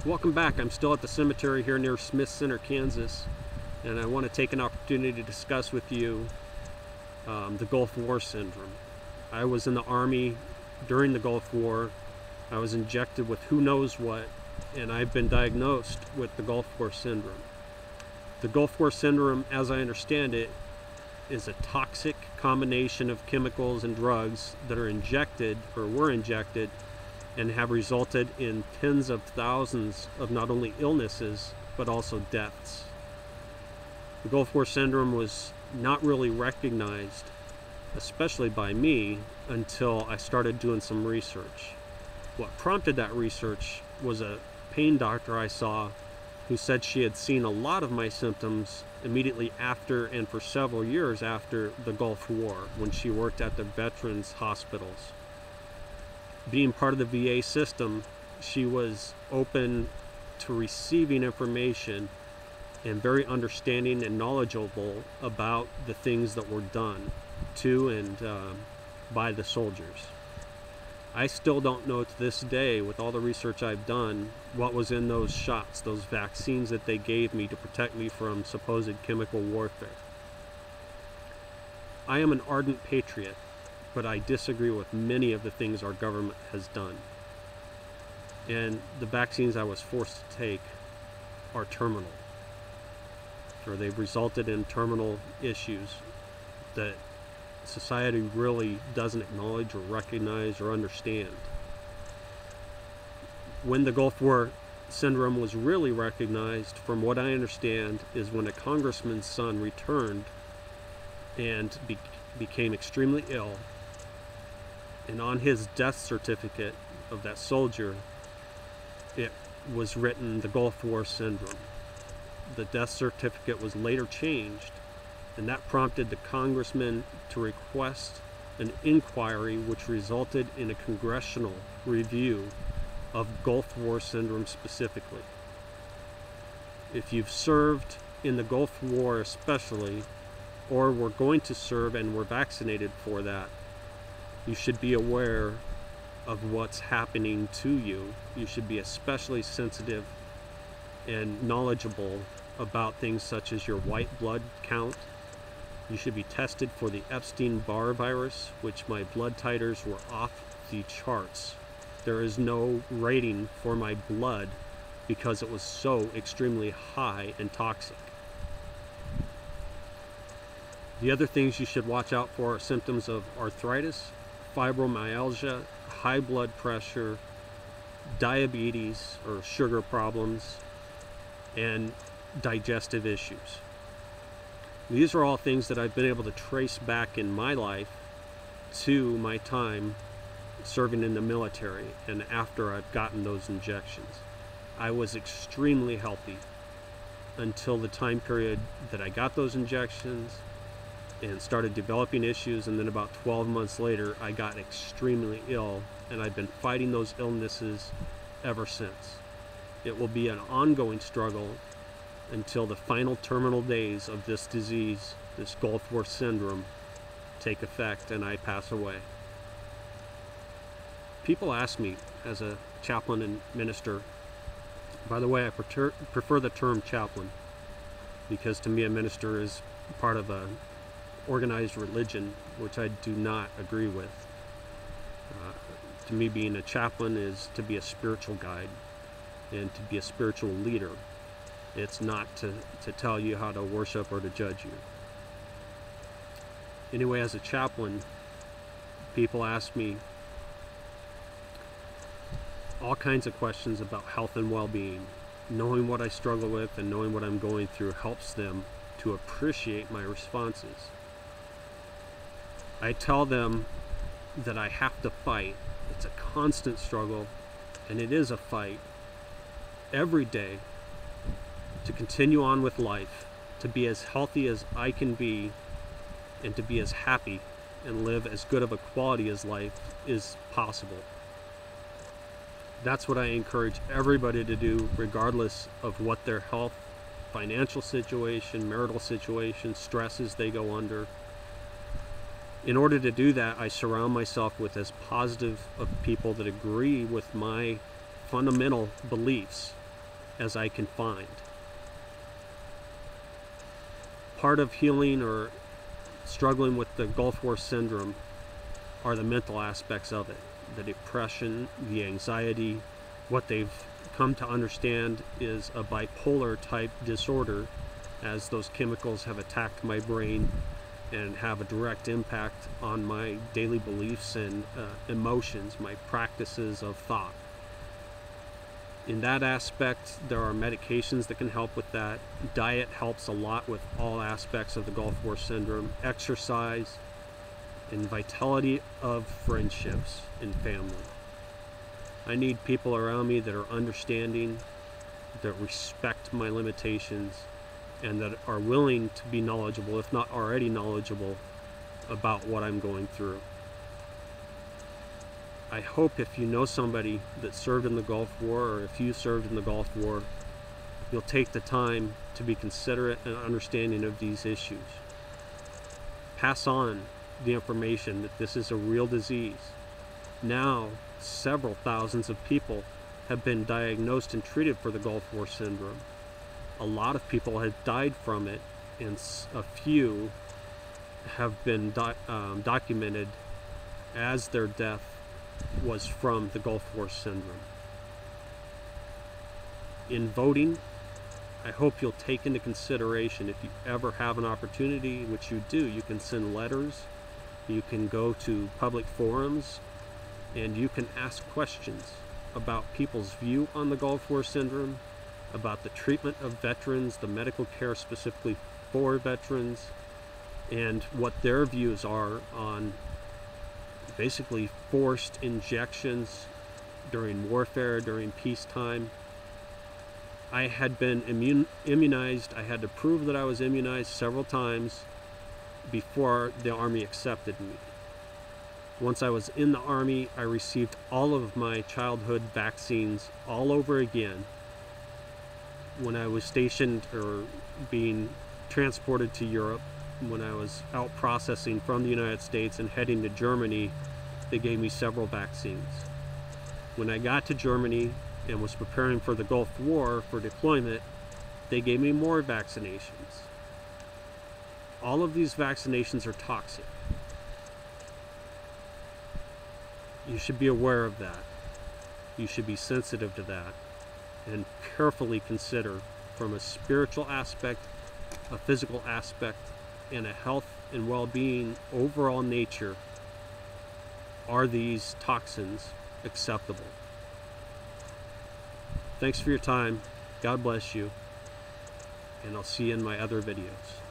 Welcome back. I'm still at the cemetery here near Smith Center, Kansas, and I want to take an opportunity to discuss with you the Gulf War syndrome. I was in the Army during the Gulf War. I was injected with who knows what, and I've been diagnosed with the Gulf War syndrome. The Gulf War syndrome, as I understand it, is a toxic combination of chemicals and drugs that are injected or were injected and have resulted in tens of thousands of not only illnesses but also deaths. The Gulf War syndrome was not really recognized, especially by me, until I started doing some research. What prompted that research was a pain doctor I saw who said she had seen a lot of my symptoms immediately after and for several years after the Gulf War, when she worked at the veterans hospitals. Being part of the VA system, she was open to receiving information and very understanding and knowledgeable about the things that were done to and by the soldiers. I still don't know to this day, with all the research I've done, what was in those shots, those vaccines that they gave me to protect me from supposed chemical warfare. I am an ardent patriot, but I disagree with many of the things our government has done. And the vaccines I was forced to take are terminal, or they've resulted in terminal issues that society really doesn't acknowledge or recognize or understand. When the Gulf War syndrome was really recognized, from what I understand, is when a congressman's son returned and became extremely ill, and on his death certificate of that soldier, it was written the Gulf War syndrome. The death certificate was later changed, and that prompted the congressman to request an inquiry which resulted in a congressional review of Gulf War syndrome specifically. If you've served in the Gulf War especially, or were going to serve and were vaccinated for that, you should be aware of what's happening to you. You should be especially sensitive and knowledgeable about things such as your white blood count. You should be tested for the Epstein-Barr virus, which my blood titers were off the charts. There is no rating for my blood because it was so extremely high and toxic. The other things you should watch out for are symptoms of arthritis, fibromyalgia, high blood pressure, diabetes or sugar problems, and digestive issues. These are all things that I've been able to trace back in my life to my time serving in the military and after I've gotten those injections. I was extremely healthy until the time period that I got those injections and started developing issues, and then about 12 months later I got extremely ill, and I've been fighting those illnesses ever since. It will be an ongoing struggle until the final terminal days of this disease, this Gulf War syndrome, take effect and I pass away. People ask me, as a chaplain and minister, by the way, I prefer the term chaplain, because to me a minister is part of a organized religion, which I do not agree with. To me, being a chaplain is to be a spiritual guide and to be a spiritual leader. It's not to tell you how to worship or to judge you. Anyway, as a chaplain, people ask me all kinds of questions about health and well-being. Knowing what I struggle with and knowing what I'm going through helps them to appreciate my responses. I tell them that I have to fight. It's a constant struggle, and it is a fight every day to continue on with life, to be as healthy as I can be, and to be as happy and live as good of a quality as life is possible. That's what I encourage everybody to do, regardless of what their health, financial situation, marital situation, stresses they go under. In order to do that, I surround myself with as positive of people that agree with my fundamental beliefs as I can find. Part of healing or struggling with the Gulf War syndrome are the mental aspects of it. The depression, the anxiety. What they've come to understand is a bipolar type disorder, as those chemicals have attacked my brain and have a direct impact on my daily beliefs and emotions, my practices of thought. In that aspect, there are medications that can help with that. Diet helps a lot with all aspects of the Gulf War syndrome. Exercise and vitality of friendships and family. I need people around me that are understanding, that respect my limitations, and that are willing to be knowledgeable, if not already knowledgeable, about what I'm going through. I hope if you know somebody that served in the Gulf War, or if you served in the Gulf War, you'll take the time to be considerate and understanding of these issues. Pass on the information that this is a real disease. Now, several thousands of people have been diagnosed and treated for the Gulf War syndrome. A lot of people have died from it, and a few have been documented as their death was from the Gulf War syndrome. In voting, I hope you'll take into consideration, if you ever have an opportunity, which you do, you can send letters, you can go to public forums, and you can ask questions about people's view on the Gulf War syndrome, about the treatment of veterans, the medical care specifically for veterans, and what their views are on basically forced injections during warfare, during peacetime. I had been immunized. I had to prove that I was immunized several times before the Army accepted me. Once I was in the Army, I received all of my childhood vaccines all over again. When I was stationed or being transported to Europe, when I was out processing from the United States and heading to Germany, they gave me several vaccines. When I got to Germany and was preparing for the Gulf War for deployment, they gave me more vaccinations. All of these vaccinations are toxic. You should be aware of that. You should be sensitive to that and carefully consider, from a spiritual aspect, a physical aspect, and a health and well-being overall nature, are these toxins acceptable? Thanks for your time. God bless you. And I'll see you in my other videos.